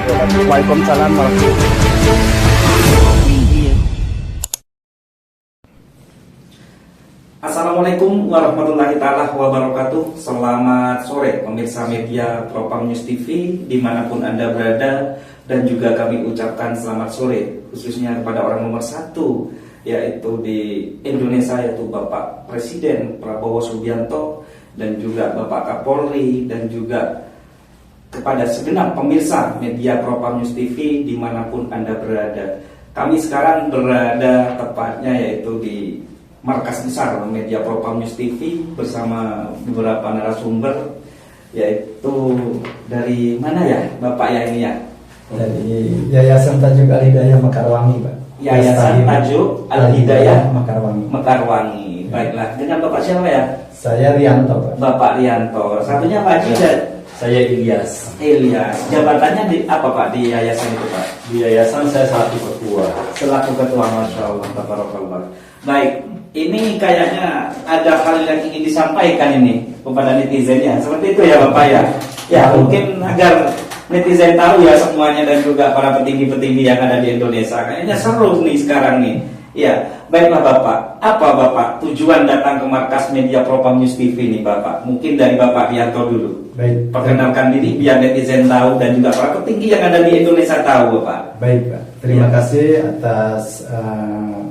Waalaikumsalam warahmatullahi Assalamualaikum warahmatullahi ta'ala wabarakatuh. Selamat sore pemirsa media Propam News TV dimanapun Anda berada. Dan juga kami ucapkan selamat sore khususnya kepada orang nomor satu, yaitu di Indonesia, yaitu Bapak Presiden Prabowo Subianto, dan juga Bapak Kapolri, dan juga kepada segenap pemirsa media Propam News TV dimanapun Anda berada. Kami sekarang berada tepatnya yaitu di markas besar media Propam News TV bersama beberapa narasumber, yaitu dari mana ya Bapak ya ini ya? Dari Yayasan Tajuk Al-Hidayah Mekarwangi, Pak. Yayasan Tajuk Al-Hidayah Mekarwangi. Baiklah, dengan Bapak siapa ya? Saya Rianto, Pak. Bapak Rianto. Satunya Pak Haji dan Saya Ilyas. Ilyas. Jabatannya di apa Pak di yayasan itu Pak? Di yayasan saya selaku ketua. Selaku ketua, Masya Allah, Tabarakallah. Baik, ini kayaknya ada hal yang ingin disampaikan ini kepada netizennya. Seperti itu ya Bapak ya? Ya, mungkin agar netizen tahu ya semuanya dan juga para petinggi-petinggi yang ada di Indonesia. Kayaknya seru nih sekarang nih. Ya, baiklah Bapak. Apa Bapak tujuan datang ke markas media Propam News TV ini Bapak? Mungkin dari Bapak Rianto dulu. Baik. Perkenalkan diri biar netizen tahu dan juga para petinggi yang ada di Indonesia tahu Bapak. Baik, Pak. Terima kasih atas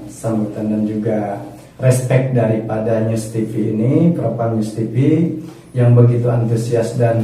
sambutan dan juga respect daripada News TV ini, Propam News TV yang begitu antusias, dan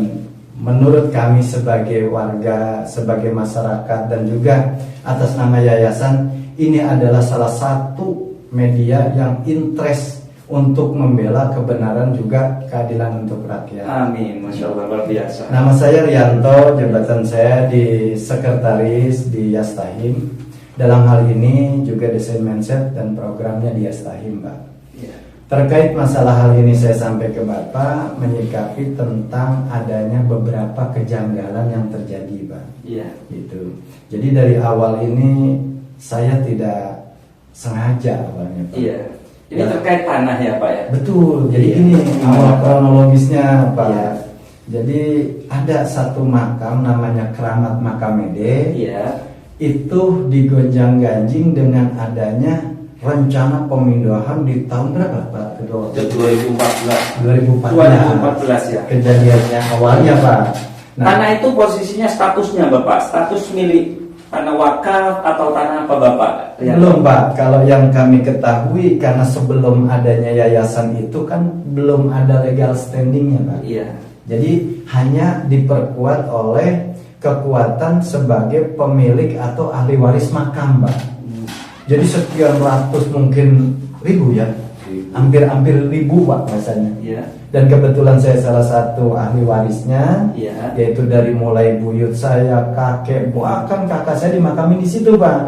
menurut kami sebagai warga, sebagai masyarakat, dan juga atas nama yayasan, ini adalah salah satu media yang interest untuk membela kebenaran juga keadilan untuk rakyat. Amin, Masya Allah, luar biasa. Nama saya Rianto, jabatan saya di sekretaris di Yastahim. Dalam hal ini juga desain mindset dan programnya di Yastahim, Pak. Ya. Terkait masalah hal ini saya sampai ke Bapak menyikapi tentang adanya beberapa kejanggalan yang terjadi, Pak. Iya. Gitu. Jadi dari awal ini saya tidak sengaja awalnya, Pak. Iya. Ini Ya. terkait tanah ya Pak ya? Betul. Jadi Iya. ini awal kronologisnya, Pak. Iya. Jadi ada satu makam namanya Keramat Makamede. Iya. Itu digonjang-ganjing dengan adanya rencana pemindahan di tahun berapa, Pak? 2014. 2014 ya. kejadiannya awalnya, Pak. Tanah itu posisinya statusnya Bapak, status milik tanah wakaf atau tanah apa Bapak? Belum, Pak. Kalau yang kami ketahui, karena sebelum adanya yayasan itu kan belum ada legal standingnya, Pak. Iya. Jadi hanya diperkuat oleh kekuatan sebagai pemilik atau ahli waris makam, Pak. Jadi sekian ratus, mungkin ribu ya, hampir ribu, Pak, rasanya. Iya. Dan kebetulan saya salah satu ahli warisnya, Iya. yaitu dari mulai buyut saya, kakek, bahkan kakak saya dimakamin di situ, Pak.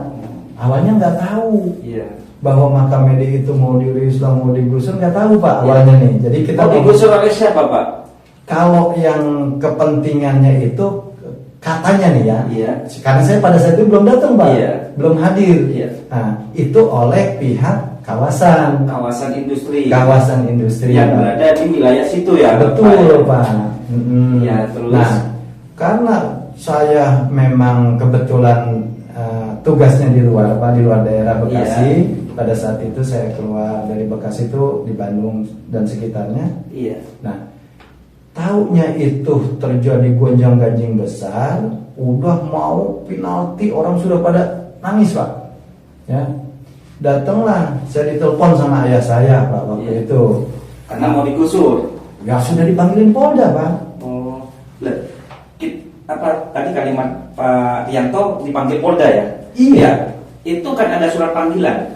Awalnya nggak tahu Iya. bahwa makam Mede itu mau di-Islam, mau digusur, nggak tahu, Pak, awalnya nih. Jadi kita digusur oleh siapa Pak? kalau yang kepentingannya itu katanya nih ya, Iya. karena saya pada saat itu belum datang, Pak, Iya. belum hadir. Iya. Nah, itu oleh pihak kawasan Industri Pak. yang berada di wilayah situ ya. Betul, Pak. Pak. Ya, terus. Nah, karena saya memang kebetulan tugasnya di luar, Pak, di luar daerah Bekasi. Pada saat itu saya keluar dari Bekasi itu di Bandung dan sekitarnya. Iya. Nah, taunya itu terjadi gonjang-ganjing besar, udah mau penalti, orang sudah pada nangis, Pak. Ya, datanglah, saya ditelepon sama ayah saya, Pak, waktu Iya. itu. Karena mau digusur. Ya sudah dipanggilin Polda, Pak. Oh, apa tadi kalimat Pak Rianto dipanggil Polda ya? Iya. Itu kan ada surat panggilan.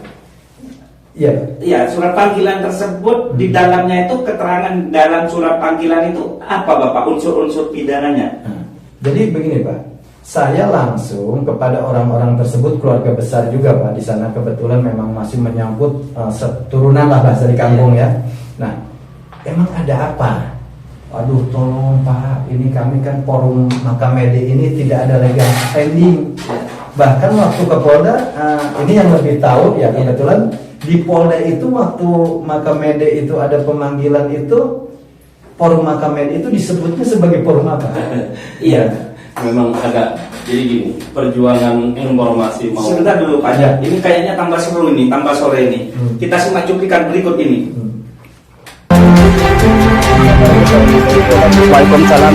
Iya. Iya, surat panggilan tersebut di dalamnya itu keterangan dalam surat panggilan itu apa Bapak unsur-unsur pidananya? Nah, jadi begini, Pak. Saya langsung kepada orang-orang tersebut, keluarga besar juga, Pak. Di sana kebetulan memang masih menyangkut seturunan lah bahasa di kampung ya. Nah, emang ada apa? Aduh, tolong Pak, ini kami kan forum makam Mede ini tidak ada legal standing. Bahkan waktu ke Polda, ini yang lebih tahu ya, kebetulan di Polda itu waktu makam Mede itu ada pemanggilan itu, forum makam Mede itu disebutnya sebagai forum apa? Iya, memang agak Jadi gini, perjuangan informasi mau Sebentar dulu Pak. Ya. Ini kayaknya tambah seru ini, tambah sore ini. Kita simak cuplikan berikut ini. Waalaikumsalam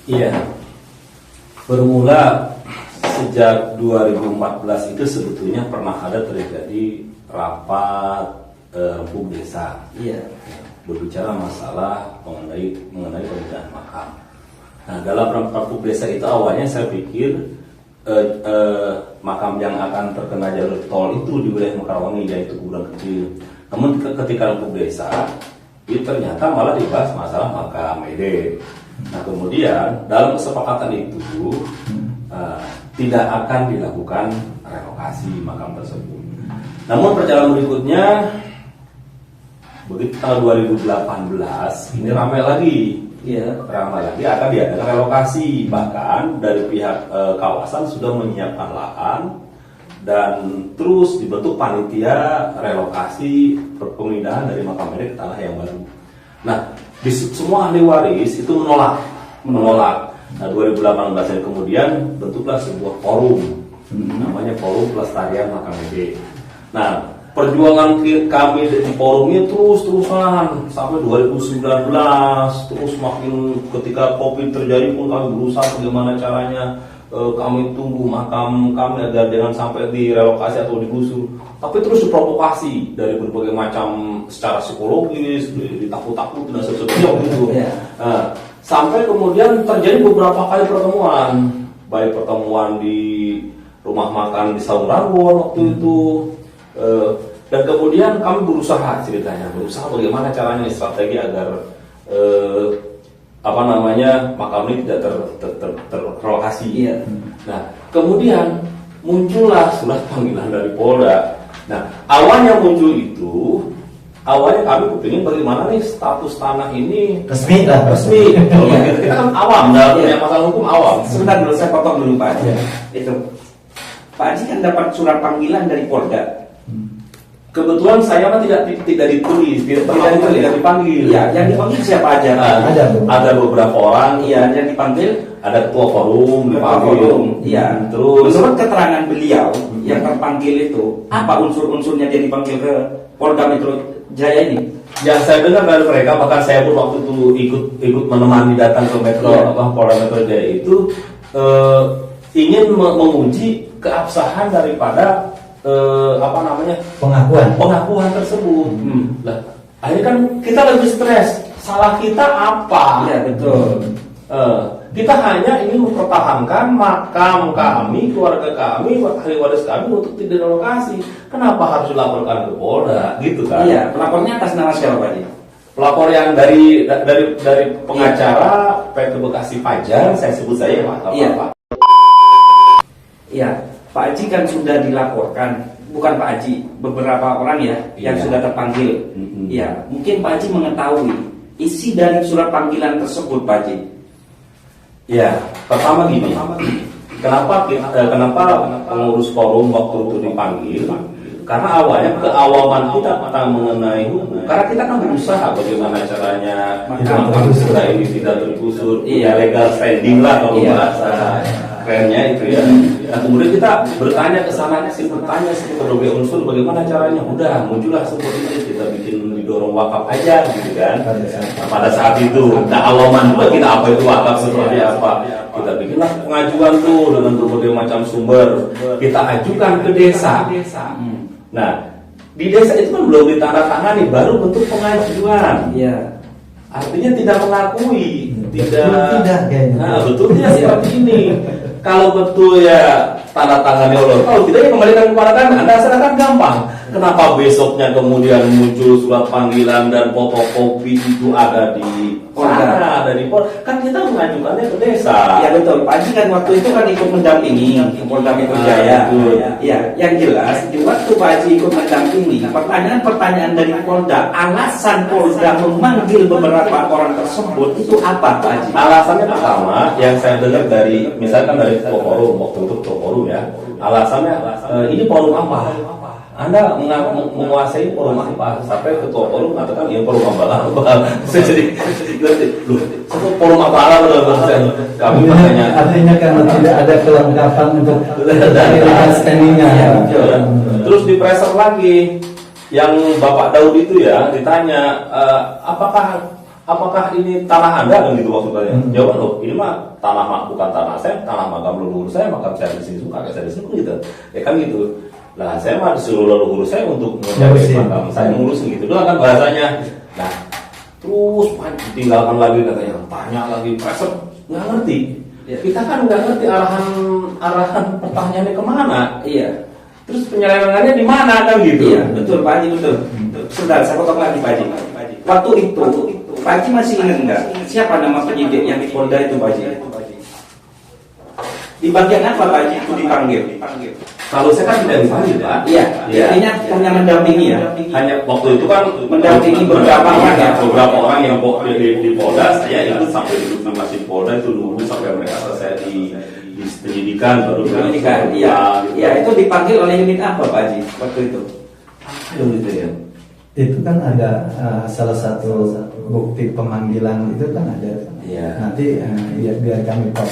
Iya. Bermula sejak 2014 itu sebetulnya pernah ada terjadi rapat rempuk desa. Iya. Berbicara masalah mengenai pemindahan makam. Nah, dalam rempuk desa itu awalnya saya pikir makam yang akan terkena jalur tol itu di wilayah Mekarwangi, yaitu kuburan kecil. Namun ketika rempuk desa, itu ternyata malah dibahas masalah makam Mede. Nah, kemudian dalam kesepakatan itu tidak akan dilakukan relokasi makam tersebut. Namun perjalanan berikutnya, begitu tahun 2018 ini ramai lagi. Iya. Ramai lagi akan diadakan relokasi. Bahkan dari pihak kawasan sudah menyiapkan lahan dan terus dibentuk panitia relokasi pemindahan dari makam Mede ke tanah yang baru. Nah, semua ahli waris itu menolak. Nah, 2018 yang kemudian bentuklah sebuah forum, namanya Forum Pelestarian Makam Mede. Nah, perjuangan kami di forum ini terus-terusan sampai 2019, terus makin ketika COVID terjadi pun kami berusaha bagaimana caranya kami tunggu makam kami agar jangan sampai direlokasi atau digusur. Tapi terus diprovokasi dari berbagai macam secara psikologis, ditakut-takutin dan sebagainya gitu. Nah, sampai kemudian terjadi beberapa kali pertemuan, baik pertemuan di rumah makan di Saung Ranggon waktu itu, dan kemudian kami berusaha bagaimana caranya strategi agar makam ini tidak terlokasi. Iya. Nah, kemudian muncullah surat panggilan dari Polda. Nah, awalnya muncul itu, awalnya kami kepingin bagaimana nih status tanah ini Resmi. Kalau kita kan awam, dalam punya masalah hukum awam. Sebentar dulu, saya potong dulu Pak. Iya. Itu Pak Haji kan dapat surat panggilan dari Polda. Kebetulan saya kan tidak ditulis, tidak dipanggil. Iya, yang dipanggil siapa aja? Ada beberapa orang. Iya, yang dipanggil Ada ketua forum dipanggil. Iya. Terus menurut keterangan beliau yang terpanggil itu, apa unsur-unsurnya dia dipanggil ke Polda Metro Jaya ini? yang saya dengar dari mereka, bahkan saya pun waktu itu ikut menemani datang ke Polda Metro Jaya itu ingin menguji keabsahan daripada pengakuan tersebut. Lah, akhirnya kan kita lebih stres. Salah kita apa? Iya, betul. Kita hanya ingin mempertahankan makam kami, keluarga kami, ahli waris kami untuk tidak relokasi. Kenapa harus dilaporkan ke Polda? Gitu kan? Iya, pelapornya atas nama siapa Pak Haji? Pelapor yang dari pengacara PT Bekasi Fajar, saya sebut saya Pak. Iya. Iya, Pak Haji kan sudah dilaporkan, bukan Pak Haji, beberapa orang ya yang sudah terpanggil. Iya, mungkin Pak Haji mengetahui isi dari surat panggilan tersebut, Pak Haji. Ya, pertama gini, kenapa pengurus forum waktu itu dipanggil? Karena awalnya keawaman kita tentang mengenai hukum. Karena kita kan berusaha bagaimana caranya makam kita ini tidak tergusur, legal standing lah kalau bahasa kerennya itu ya. Nah, kemudian kita bertanya ke sana, bertanya ke berbagai unsur bagaimana caranya. Udah muncullah sebuah ide, kita bikin didorong wakaf aja gitu kan. Nah, pada saat itu, keawaman juga kita apa itu wakaf seperti apa. Kita bikinlah pengajuan tuh dengan berbagai macam sumber. Kita ajukan ke desa. Nah, di desa itu kan belum ditandatangani, baru bentuk pengajuan. Iya. Artinya tidak mengakui, Tidak kayaknya. Nah, betulnya seperti ini. Kalau betul ya tanda tangannya Allah. Kalau tidak ya kembalikan kepada kami. Anda serahkan gampang. Kenapa besoknya kemudian muncul surat panggilan dan fotokopi itu ada di sana, ada di Polda? Kan kita mengajukannya ke desa. Ya betul, Pak Haji kan waktu itu kan ikut mendampingi ke Polda Metro Jaya. Ya, yang jelas di waktu Pak Haji ikut mendampingi, pertanyaan dari Polda, alasan Polda memanggil beberapa orang tersebut itu apa, Pak Haji? Alasannya pertama yang saya dengar dari misalkan dari forum waktu itu forum ya. Alasannya ini forum apa? Anda menguasai forum apa? Sampai ketua forum mengatakan ya forum apa? Saya jadi loh, forum apa kami makanya artinya karena tidak ada kelengkapan untuk dari standingnya. Terus di pressure lagi yang Bapak Daud itu ya ditanya apakah ini tanah Anda kan gitu maksudnya. Jawab loh, ini mah tanah bukan tanah saya, tanah makam leluhur saya, makam saya di sini suka, saya di sini gitu. Ya kan gitu. Lah saya mah disuruh leluhur saya untuk ngurusin makam saya, ngurusin gitu doang kan bahasanya. Nah terus ditinggalkan lagi katanya, tanya lagi, pressure nggak ngerti. Kita kan nggak ngerti arahan pertanyaannya kemana. Iya. Terus penyelewengannya di mana kan gitu. Iya, betul Pak Haji, betul. Sebentar, saya potong lagi Pak Haji. Waktu itu Pak Haji masih ingat nggak siapa nama penyidik yang di Polda itu Pak Haji? Di bagian apa Pak Haji itu dipanggil? Kalau saya kan tidak dipanggil Pak. Iya, artinya hanya mendampingi ya. Hanya waktu itu kan Mendampingi beberapa orang ya. Beberapa orang yang di Polda, saya ikut sampai duduk di masjid Polda itu nunggu sampai mereka selesai di penyidikan baru Penyidikan, iya. Iya, itu dipanggil oleh unit apa Pak Haji waktu itu? Yang gitu ya. Itu kan ada salah satu bukti pemanggilan itu kan ada. Iya. Nanti biar kami tahu.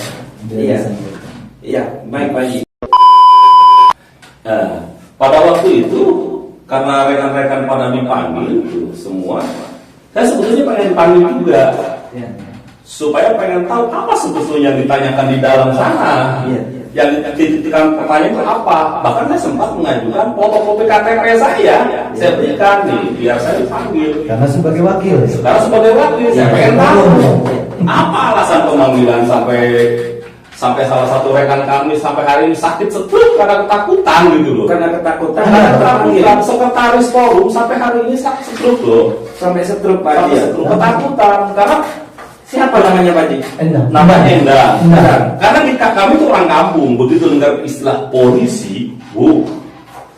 Iya. Iya, baik Pak Haji. Nah, pada waktu itu karena rekan-rekan pada dipanggil itu semua, saya sebetulnya pengen panggil juga. Iya. Supaya pengen tahu apa sebetulnya yang ditanyakan di dalam sana. Iya. Yang dititipkan pertanyaan itu apa? Bahkan saya sempat mengajukan fotokopi KTP saya. Saya berikan nih biar saya dipanggil. Karena sebagai wakil. Karena sebagai wakil saya pengen tahu apa alasan pemanggilan sampai salah satu rekan kami sampai hari ini sakit stroke karena ketakutan gitu loh. Karena ketakutan. Karena ketakutan, sekretaris forum sampai hari ini sakit stroke loh. Sampai stroke Pak Haji. Sampai stroke ketakutan karena Siapa namanya Pak Haji? namanya Endang. Endang. Karena kami itu orang kampung, begitu dengar istilah polisi,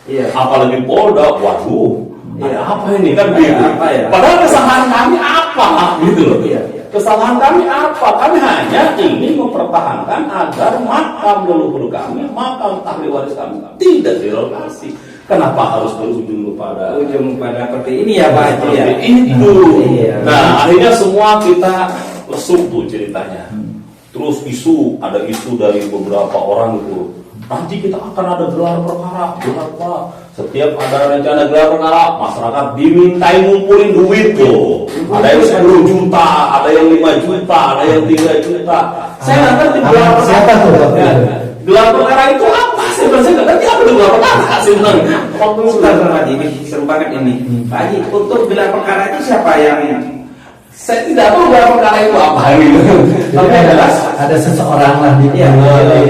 Iya. apalagi Polda, waduh, ada apa ini kan gitu. Apa ya? Padahal kesalahan kami apa gitu loh. Iya. Kesalahan kami apa? Kami hanya ingin mempertahankan agar makam leluhur kami, makam ahli waris kami tidak direlokasi. Kenapa harus berujung pada seperti ini ya Pak Haji ya? itu? Iya. Nah akhirnya semua kita lesuk tuh ceritanya. Terus ada isu dari beberapa orang itu. Nanti kita akan ada gelar perkara, setiap ada rencana gelar perkara, masyarakat dimintai ngumpulin duit tuh. Ada yang 10 juta, ada yang 5 juta, ada yang 3 juta. Saya nggak ngerti gelar perkara. Siapa tuh waktu itu? Gelar perkara itu apa? Saya nggak ngerti apa itu gelar perkara. Saya bilang, Waktu Pak Haji, ini seru banget ini. Pak Haji, untuk gelar perkara itu siapa yang saya tidak tahu gelar perkara itu apa gitu. Tapi ada seseorang lah di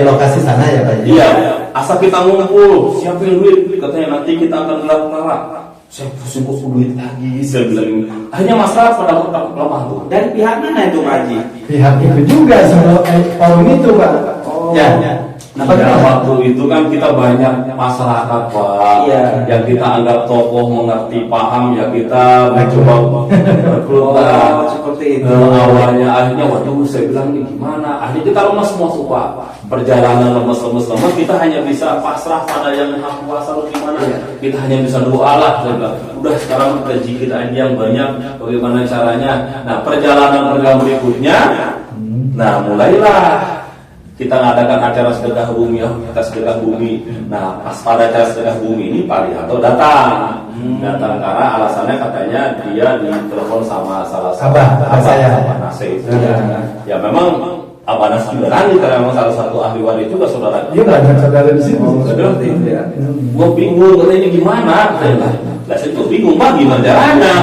lokasi sana ya Pak. Iya, asal kita ngumpul, siapin duit, katanya nanti kita akan gelar perkara. Saya pusing duit lagi, saya bilang. Akhirnya masalah pada lemah tuh. dari pihak mana itu Pak Haji? Pihak itu juga sebelum forum itu Pak. Ya. Pada waktu itu kan kita banyak masyarakat Pak, Iya. yang kita anggap tokoh mengerti paham ya kita mencoba berkeluar. Seperti itu. Awalnya akhirnya waduh saya bilang ini gimana? Akhirnya kita lemas semua tuh Pak. Perjalanan lemas kita hanya bisa pasrah pada yang maha kuasa gimana? Kita hanya bisa doa lah. Udah sekarang kita jikir aja yang banyak. Bagaimana caranya? Nah perjalanan berikutnya, nah mulailah kita ngadakan acara sedekah bumi, kita sedekah bumi. Nah, pas pada acara sedekah bumi ini Pak Rianto datang. Datang karena alasannya katanya dia ditelepon sama salah satu Abah saya. Abah Nasir itu. Ya memang Abah Nasir berani karena memang salah satu ahli waris juga saudara. Iya banyak saudara di situ. Seperti itu ya. Gua bingung katanya ini gimana? Lah saya juga bingung Pak gimana caranya?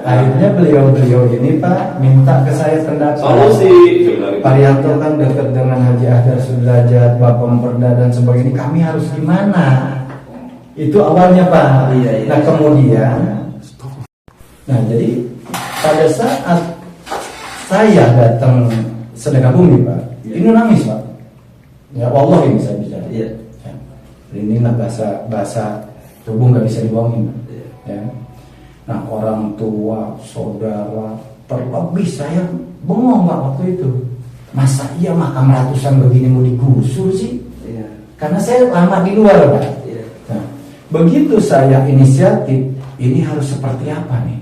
Akhirnya beliau ini Pak minta ke saya pendapat. Solusi. Pak Rianto kan dekat dengan Haji Ahdar Sudrajat, Bapak Memperda dan sebagainya. Kami harus gimana? Itu awalnya Pak. Iya. Nah kemudian, jadi pada saat saya datang sedekah bumi Pak, ini nangis Pak. Ya Allah ini saya bicara. Iya. Ya. Ini lah bahasa tubuh nggak bisa dibohongin. Ya. Nah orang tua, saudara, terlebih saya bengong Pak waktu itu. Masa iya makam ratusan begini mau digusur sih? Iya. Karena saya lama di luar Pak. Iya. Nah, Begitu saya inisiatif, ini harus seperti apa nih?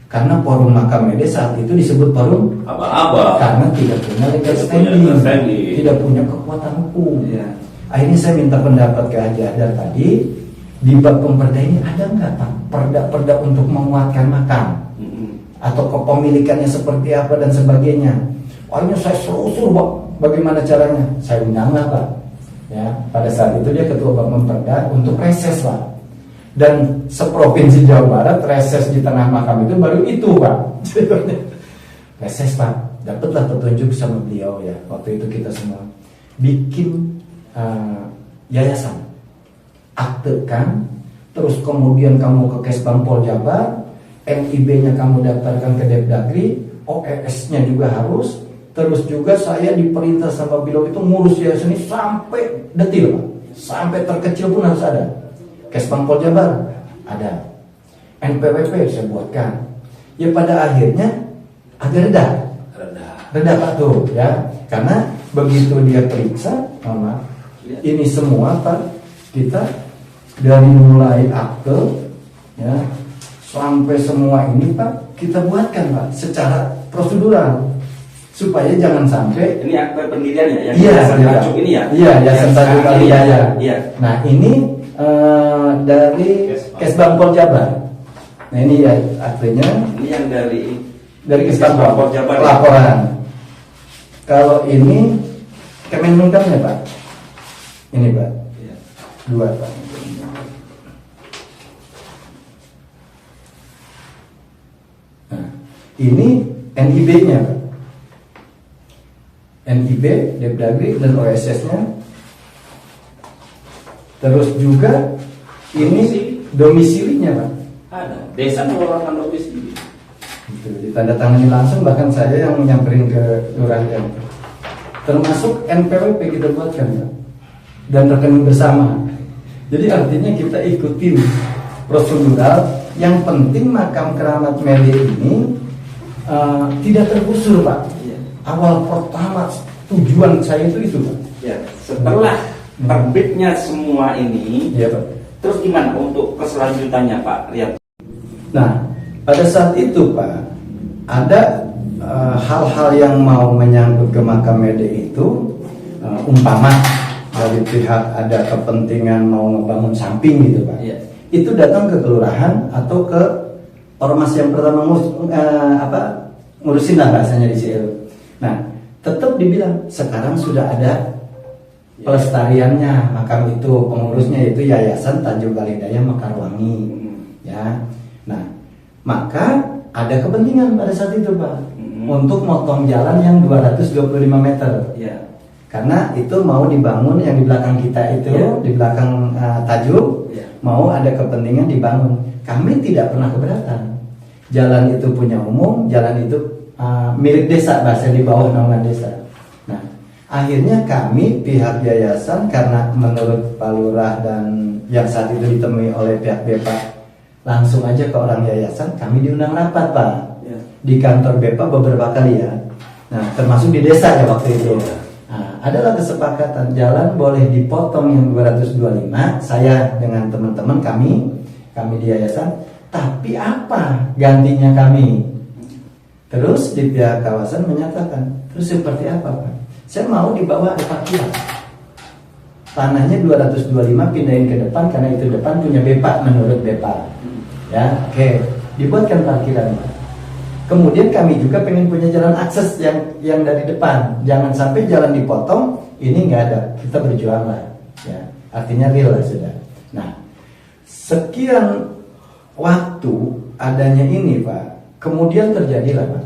Karena forum Makamede saat itu disebut forum Aba-aba. karena tidak punya legal Tidak punya standing, legal standing. tidak punya kekuatan hukum. Iya. Akhirnya saya minta pendapat ke Haji Hadar tadi, di bab pemperda ini ada nggak Pak perda-perda untuk menguatkan makam atau kepemilikannya seperti apa dan sebagainya. Akhirnya saya selusur Pak, bagaimana caranya? Saya undanglah Pak. Ya, pada saat itu dia ketua bab pemperda untuk reses Pak. Dan seprovinsi Jawa Barat reses di tengah makam itu baru itu Pak. Reses Pak, dapatlah petunjuk sama beliau ya. Waktu itu kita semua bikin yayasan, aktekan, terus kemudian kamu ke Kesbang Poljabar, NIB-nya kamu daftarkan ke Depdagri, OES-nya juga harus. Terus juga saya diperintah sama beliau itu ngurus yayasan ini sampai detil Pak, sampai terkecil pun harus ada. Kesbang Poljabar ada, NPWP saya buatkan. Ya pada akhirnya agak reda Pak tuh ya, karena begitu dia periksa, mama, ini semua Pak kita dari mulai akte ya sampai semua ini Pak kita buatkan Pak secara prosedural supaya jangan sampai Ini akte pendirian ya, yang iya, Yayasan iya. Tajuk ini ya. Iya, Yayasan Tajuk sekarang Kali ini ya. Daya. Iya. Nah ini dari Kesbang Poljabar. Nah ini ya artinya Ini yang dari Kesbang Poljabar. laporan. Kalau ini Kemenkumhamnya Pak. Ini Pak. Iya. Dua Pak. Nah, ini NIB-nya Pak. NIB, Depdagri dan OSS-nya. Terus juga ini domisilinya Pak. Ada. Desa mengeluarkan domisili. Itu ditandatangani langsung, bahkan saya yang nyamperin ke lurahnya. Termasuk NPWP kita buatkan Pak. Dan rekening bersama. Jadi artinya kita ikutin prosedural. Yang penting makam keramat Mede ini tidak tergusur Pak. Iya. Awal pertama tujuan saya itu Pak. Ya, setelah terbitnya semua ini, Iya Pak. terus gimana untuk keselanjutannya Pak Riyad? Nah, pada saat itu Pak, ada hal-hal yang mau menyangkut ke makam Mede itu, umpama dari pihak ada kepentingan mau membangun samping gitu Pak. Iya. Itu datang ke kelurahan atau ke ormas yang pertama ngurusin lah bahasanya di situ. Nah, tetap dibilang sekarang sudah ada pelestariannya makam itu, pengurusnya itu Yayasan Tajuk Kali Daya Mekarwangi. Ya. Nah, maka ada kepentingan pada saat itu Pak untuk motong jalan yang 225 meter. Iya. Karena itu mau dibangun yang di belakang kita itu, Iya. di belakang Tajuk, Iya. mau ada kepentingan dibangun. Kami tidak pernah keberatan. Jalan itu punya umum, jalan itu milik desa, bahasa di bawah naungan desa. Nah, akhirnya kami pihak yayasan, karena menurut Pak Lurah dan yang saat itu ditemui oleh pihak BEPA, langsung aja ke orang yayasan, kami diundang rapat Pak. Iya. Di kantor BEPA beberapa kali ya. Nah, termasuk di desa ya waktu itu. Nah, adalah kesepakatan jalan boleh dipotong yang 225. Saya dengan teman-teman kami di yayasan, tapi apa gantinya kami? Terus di pihak kawasan menyatakan, terus seperti apa Pak? Saya mau di bawah ada parkiran. Tanahnya 225 pindahin ke depan karena itu depan punya BEPA menurut BEPA. Ya, oke. Dibuatkan parkiran Pak. Kemudian kami juga pengen punya jalan akses yang dari depan. Jangan sampai jalan dipotong, ini nggak ada. Kita berjuang lah. Ya, artinya real lah sudah. Nah, sekian waktu adanya ini Pak, kemudian terjadilah Pak.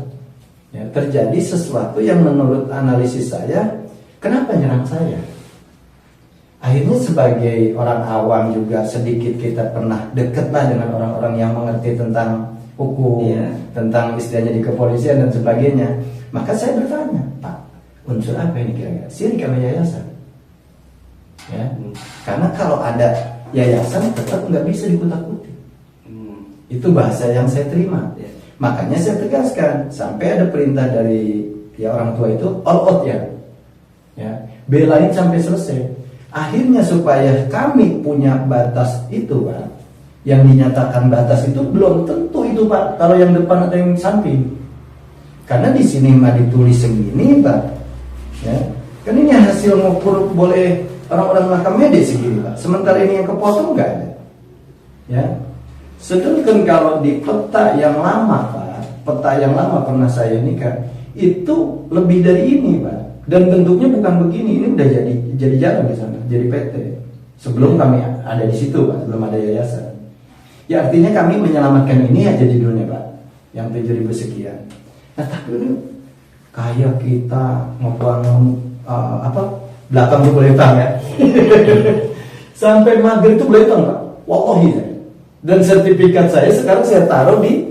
Ya, terjadi sesuatu yang menurut analisis saya, kenapa nyerang saya? Akhirnya sebagai orang awam juga sedikit kita pernah deket lah dengan orang-orang yang mengerti tentang hukum, Iya. tentang istilahnya di kepolisian dan sebagainya. Maka saya bertanya, Pak, unsur apa ini kira-kira? Sirik sama yayasan? Ya, karena kalau ada yayasan tetap nggak bisa dikutak-kutik. Itu bahasa yang saya terima. Iya. Makanya saya tegaskan sampai ada perintah dari orang tua itu all out ya, belain sampai selesai. Akhirnya supaya kami punya batas itu Pak, yang dinyatakan batas itu belum tentu itu Pak, kalau yang depan atau yang samping. Karena di sini mah ditulis segini Pak, ya kan ini hasil ngukur boleh orang-orang makam medis segini Pak, sementara ini yang kepotong nggak ada, ya. Sedangkan kalau di peta yang lama Pak, peta yang lama pernah saya nikah itu lebih dari ini Pak, dan bentuknya bukan begini, ini udah jadi jalan di sana, jadi PT. Sebelum kami ada di situ Pak, belum ada yayasan. Ya artinya kami menyelamatkan ini aja judulnya Pak, yang 7.000 sekian. Nah tapi ini kayak kita ngebangun belakang tuh beletang ya. Sampai maghrib itu beletang Pak, wallahi saya. Dan sertifikat saya sekarang saya taruh di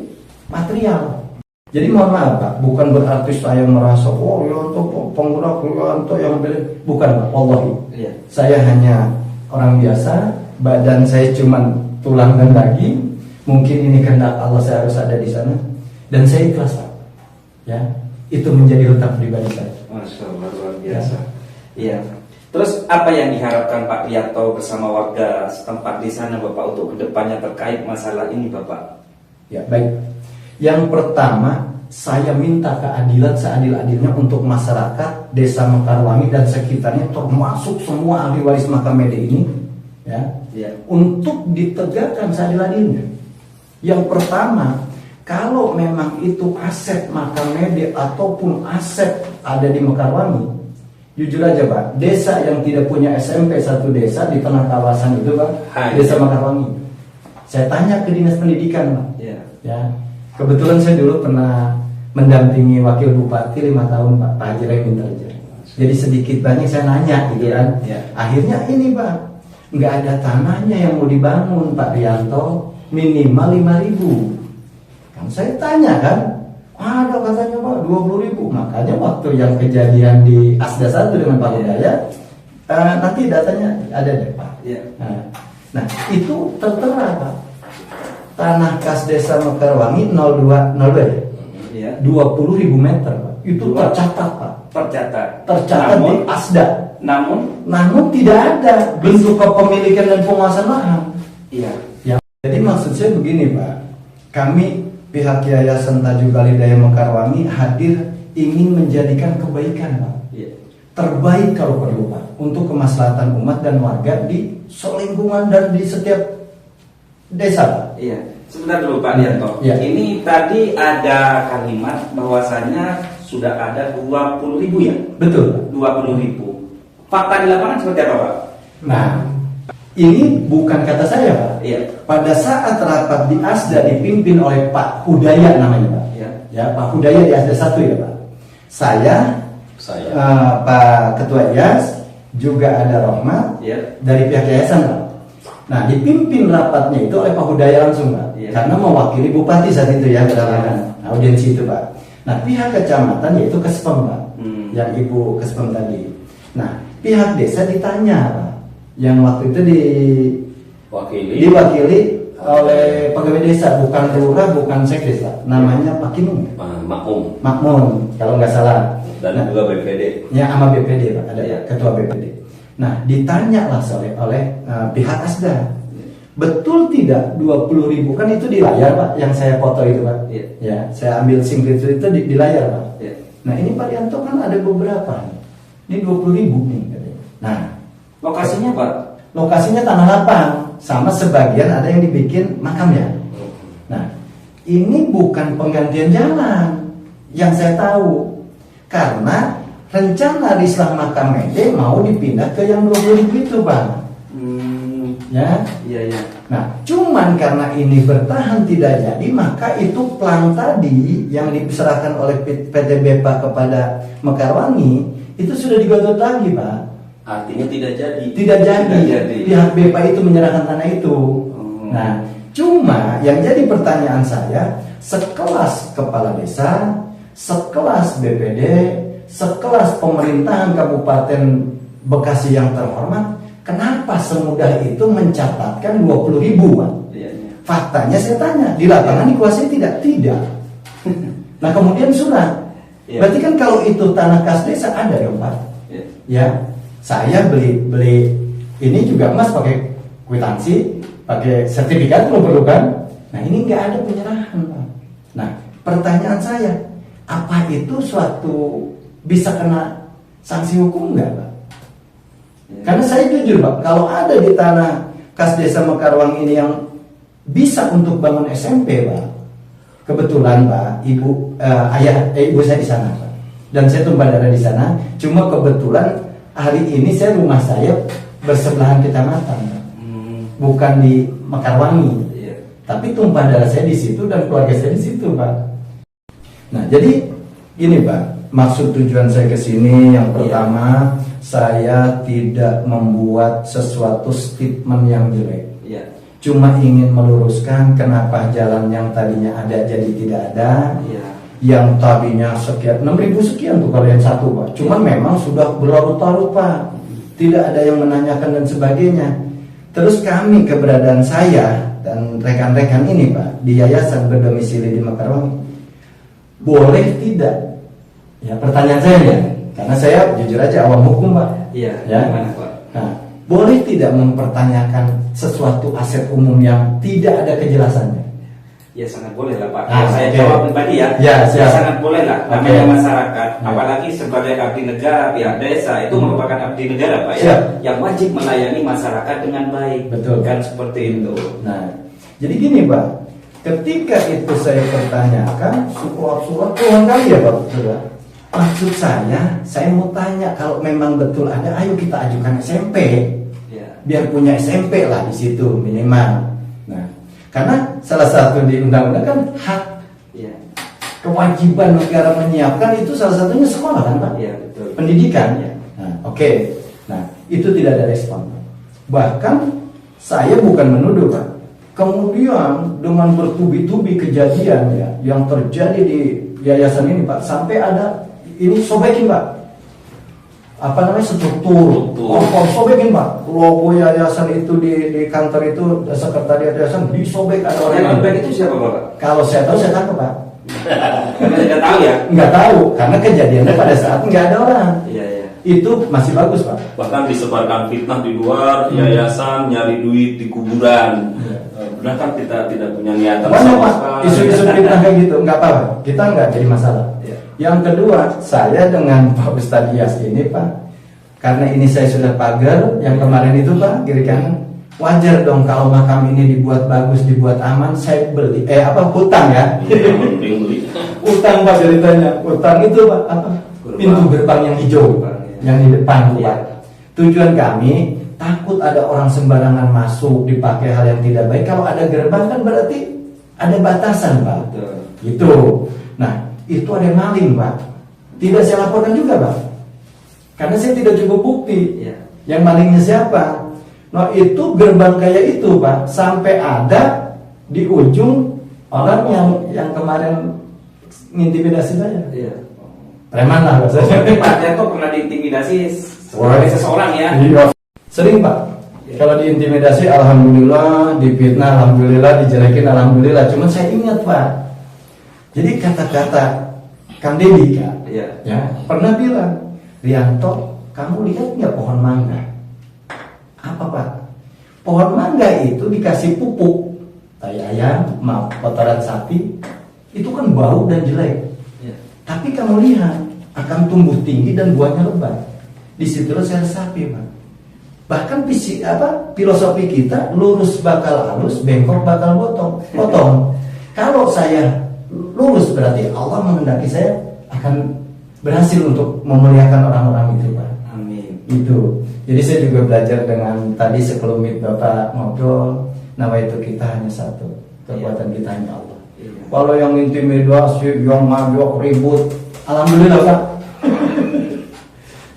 material. Jadi mohon maaf Pak, bukan berarti saya merasa Yanto penggerak Yanto yang bukan Pak, wallahi. Iya. Saya hanya orang biasa, badan saya cuman tulang dan daging. Mungkin ini kehendak Allah, saya harus ada di sana. Dan saya ikhlas Pak. Ya, itu menjadi hutang pribadi saya. Masya Allah, luar biasa. Iya. Terus apa yang diharapkan Pak Rianto bersama warga setempat di sana Bapak untuk kedepannya terkait masalah ini Bapak? Ya baik. Yang pertama, saya minta keadilan seadil-adilnya untuk masyarakat Desa Mekarwangi dan sekitarnya, termasuk semua ahli waris makam Mede ini, ya, untuk ditegakkan seadil-adilnya. Yang pertama, kalau memang itu aset makam Mede ataupun aset ada di Mekarwangi, jujur aja Pak, desa yang tidak punya SMP satu desa di tengah kawasan itu Pak, Desa Mekarwangi. Saya tanya ke dinas pendidikan Pak, ya. Kebetulan saya dulu pernah mendampingi wakil bupati 5 tahun Pak Haji Remin Terja. Jadi sedikit banyak saya nanya gitu kan. Akhirnya ini Pak, nggak ada tanahnya yang mau dibangun Pak Rianto, minimal 5.000. Kan saya tanya kan, ada katanya Pak 20.000. Makanya waktu yang kejadian di Asda 1 dengan Pak Hidayat, nanti datanya ada deh Pak. Nah itu tertera Pak, tanah kas Desa Mekarwangi 02 ya, 20.000 meter Pak. Itu tercatat Pak. Tercatat di Asda. Namun tidak ada bentuk kepemilikan dan penguasaan lahan. Iya. Ya. Jadi maksud saya begini Pak, kami pihak Yayasan Tajul Balidaya Mekarwangi hadir ingin menjadikan kebaikan Pak, terbaik kalau perlu Pak, untuk kemaslahatan umat dan warga di selingkungan dan di setiap desa Pak. Iya. Sebentar dulu Pak Rianto. Ini tadi ada kalimat bahwasanya sudah ada 20.000 ya? Betul. 20.000. Fakta di lapangan seperti apa Pak? Nah, ini bukan kata saya Pak. Pada saat rapat di Asda dipimpin oleh Pak Hudaya namanya Pak. Ya, Pak Hudaya di Asda 1 ya Pak. Saya. Pak Ketua IAS, juga ada Rohmat dari pihak yayasan Pak. Nah, dipimpin rapatnya itu oleh Pak Hudaya langsung Pak, karena mewakili Bupati saat itu ya berdasarkan audiensi itu Pak. Nah, pihak kecamatan yaitu Kespem Pak, yang Ibu Kespem tadi. Nah, pihak desa ditanya Pak, yang waktu itu diwakili oleh pegawai desa, bukan lurah, bukan sekdes Pak, namanya Pak Kinung. Makmun, kalau nggak salah. Dan juga BPD. Ya, sama BPD Pak, ada ketua BPD. Nah, ditanyalah oleh pihak Asda, betul tidak 20.000, kan itu di layar Pak, yang saya foto itu Pak. Ya, saya ambil screenshot itu di layar Pak. Nah, ini Pak Rianto kan ada beberapa. Ini 20.000 nih katanya. Nah, lokasinya Pak? Lokasinya tanah lapang, sama sebagian ada yang dibikin makam ya. Nah, ini bukan penggantian jalan yang saya tahu, karena rencana di Islam makam Mede mau dipindah ke yang 20.000 itu Pak. Ya. Nah, cuman karena ini bertahan tidak jadi, maka itu plang tadi yang diserahkan oleh PT BEPA kepada Mekarwangi itu sudah digodok lagi Pak. Artinya tidak jadi. Tidak jadi. Pihak BEPA itu menyerahkan tanah itu. Nah, cuma yang jadi pertanyaan saya, sekelas kepala desa, sekelas BPD, sekelas pemerintahan Kabupaten Bekasi yang terhormat, kenapa semudah itu mencatatkan 20.000 Pak? Faktanya saya tanya, di lapangan dikuasai tidak? Tidak. Nah, kemudian surat. Berarti kan kalau itu tanah kas desa ada dong Pak. Ya, saya beli ini juga Mas pakai kwitansi, pakai sertifikat lo perlu kan? Nah ini nggak ada penyerahan Pak. Nah pertanyaan saya, apa itu suatu bisa kena sanksi hukum nggak Pak? Karena saya jujur Pak, kalau ada di tanah kas desa Mekarwangi ini yang bisa untuk bangun SMP Pak, kebetulan Pak, ibu saya di sana Pak, dan saya tumpah darah di sana. Cuma kebetulan hari ini rumah saya bersebelahan kecamatan Pak. Bukan di Mekarwangi, tapi tumpah darah saya di situ dan keluarga saya di situ Pak. Nah jadi ini Pak, maksud tujuan saya ke sini yang pertama, saya tidak membuat sesuatu statement yang jelek. Cuma ingin meluruskan kenapa jalan yang tadinya ada jadi tidak ada. Yang tadinya sekian 6.000 sekian tuh kalau yang satu Pak. Cuman memang sudah berlarut-larut Pak. Tidak ada yang menanyakan dan sebagainya. Terus kami, keberadaan saya dan rekan-rekan ini Pak di yayasan berdomisili di Mekarwangi, boleh tidak? Ya pertanyaan saya ya, karena saya jujur aja awam hukum Pak. Iya. Ya. Gimana Pak? Nah, boleh tidak mempertanyakan sesuatu aset umum yang tidak ada kejelasannya? Ya sangat boleh lah Pak. Saya Oke. jawab pribadi ya. Ya, siap. Sangat boleh lah. Namanya masyarakat, Ya. apalagi sebagai abdi negara, pihak desa itu merupakan abdi negara Pak ya, Siap. yang wajib melayani masyarakat dengan baik. Betul. Kan seperti itu. Nah, jadi gini Pak, ketika itu saya pertanyakan surat Tuhan kali ya Pak, Saudara. Maksud saya mau tanya, kalau memang betul ada, ayo kita ajukan SMP, biar punya SMP lah di situ minimal. Nah, karena salah satu di undang-undang kan hak, kewajiban negara menyiapkan itu salah satunya sekolah kan Pak? Iya betul. Pendidikan ya. Nah, oke. Nah, itu tidak ada respon. Bahkan saya bukan menuduh Pak. Kemudian dengan bertubi-tubi kejadian ya yang terjadi di yayasan ini Pak, sampai ada ini sobekin Pak, apa namanya, struktur, sobekin Pak, logo yayasan itu di kantor itu, sekretariat yayasan disobek, ada orang Yang lebih itu siapa Bapak? Kalau saya tahu saya tangkap Pak. Karena tidak tahu ya. Nggak tahu, karena kejadiannya pada saat nggak ada orang. Iya. Itu masih bagus Pak. Bahkan disebarkan fitnah di luar yayasan, nyari duit di kuburan. Benar kan kita tidak punya niatan Banyak sama Pak, sekali. isu-isu fitnah kayak gitu, nggak apa-apa, kita nggak jadi masalah. Yang kedua, saya dengan Pak Ustadz Iyas ini Pak, karena ini saya sudah pagar, yang kemarin itu Pak, kiri kanan, wajar dong kalau makam ini dibuat bagus, dibuat aman, saya beli, hutang ya, Beli. hutang Pak ceritanya, hutang itu Pak, apa? Pintu gerbang yang hijau, yang di depan Pak. Tujuan kami, takut ada orang sembarangan masuk, dipakai hal yang tidak baik. Kalau ada gerbang kan berarti ada batasan Pak. Betul. Gitu. Nah, itu ada yang maling Pak. Tidak saya laporkan juga Pak, karena saya tidak cukup bukti. Yang malingnya siapa? Nah itu gerbang kayak itu Pak, sampai ada di ujung orang yang kemarin ngintimidasi saya. Preman lah rasanya. Pak Janto pernah diintimidasi oleh seseorang ya? Iya. Sering Pak. Kalau diintimidasi alhamdulillah, difitnah alhamdulillah, dijelekin alhamdulillah. Cuman saya ingat Pak, jadi kata-kata Kang Deddy Kak, ya pernah bilang, Rianto, kamu lihat nggak pohon mangga? Apa Pak? Pohon mangga itu dikasih pupuk, tai ayam, kotoran sapi, itu kan bau dan jelek. Tapi kamu lihat akan tumbuh tinggi dan buahnya lebat. Di situlah saya resapi Pak. Bahkan filosofi kita, lurus bakal halus, bengkok bakal potong. Kalau saya lurus berarti Allah menghendaki saya akan berhasil untuk memuliakan orang-orang itu Pak. Amin. Itu. Jadi saya juga belajar dengan tadi sekelumit Bapak ngobrol, nama itu kita hanya satu, kekuatan kita hanya Allah. Kalau yang intimidasi, yang ngajak ribut, alhamdulillah Pak.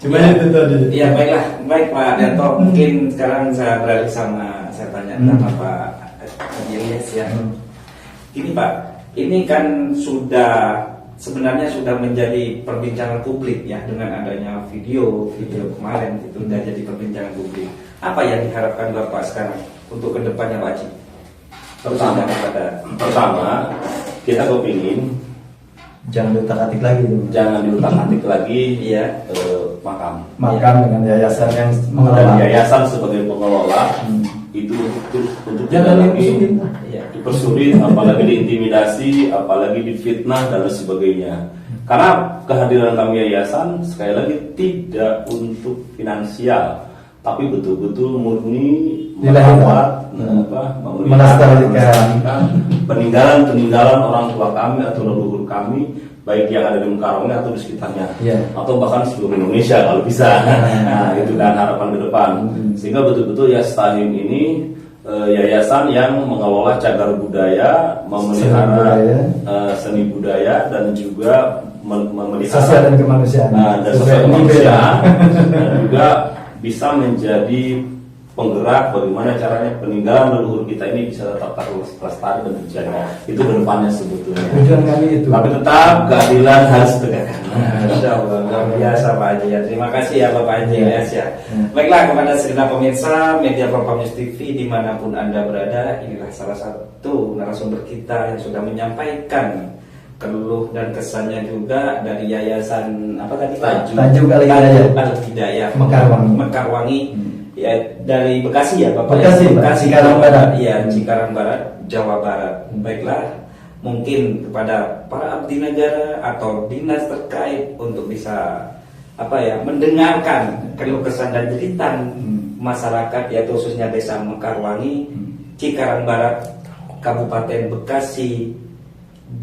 Cuma itu tadi. Iya baiklah, baik Pak Janto. Mungkin sekarang saya beralih saya tanya sama Pak Ilyas ya. Ini Pak, ini kan sebenarnya sudah menjadi perbincangan publik ya, dengan adanya video kemarin itu sudah jadi perbincangan publik. Apa yang diharapkan Bapak sekarang untuk kedepannya Pak Haji? Pertama, kita kepingin Jangan diutak-atik lagi. makam Makam dengan yayasan yang dan mengelola. yayasan sebagai pengelola itu untuk Jangan tidak lagi Iya. dipersulit, apalagi diintimidasi, apalagi difitnah dan lain sebagainya. Karena kehadiran kami yayasan sekali lagi tidak untuk finansial, tapi betul-betul murni merawat, melestarikan peninggalan orang tua kami atau leluhur kami, baik yang ada di Mekarwangi atau di sekitarnya, atau bahkan seluruh Indonesia kalau bisa. Nah, itu kan harapan ke depan. Sehingga betul-betul Yastahim ini yayasan yang mengelola cagar budaya, memelihara seni budaya dan juga memelihara sosial dan kemanusiaan. Dan sosial kemanusiaan dan juga bisa menjadi penggerak bagaimana caranya peninggalan leluhur kita ini bisa tetap terlestari dan terjaga. Itu kedepannya sebetulnya. Tujuan kami itu. Tapi tetap keadilan harus ditegakkan. Masya Allah, luar biasa Pak Haji ya. Terima kasih ya Bapak Haji ya. Baiklah, kepada segenap pemirsa Media Propam News TV dimanapun Anda berada, inilah salah satu narasumber kita yang sudah menyampaikan keluh dan kesannya juga dari yayasan apa tadi Pak? Tajuk Al-Hidayah Mekarwangi. Ya, dari Bekasi ya Bapak. Bekasi, Cikarang Barat. Iya, Cikarang Barat, Jawa Barat. Baiklah, mungkin kepada para abdi negara atau dinas terkait untuk bisa mendengarkan keluh kesah dan jeritan masyarakat, yaitu khususnya Desa Mekarwangi, Cikarang Barat, Kabupaten Bekasi,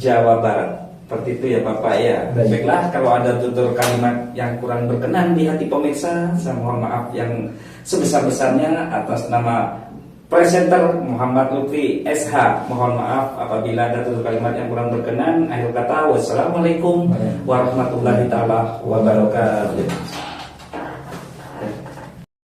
Jawa Barat. Seperti itu ya Bapak ya. Baiklah, kalau ada tutur kalimat yang kurang berkenan di hati pemirsa, saya mohon maaf yang sebesar-besarnya atas nama presenter Muhammad Lutfi SH. Mohon maaf apabila ada tutur kalimat yang kurang berkenan. Akhir kata, wassalamualaikum warahmatullahi taala wabarakatuh.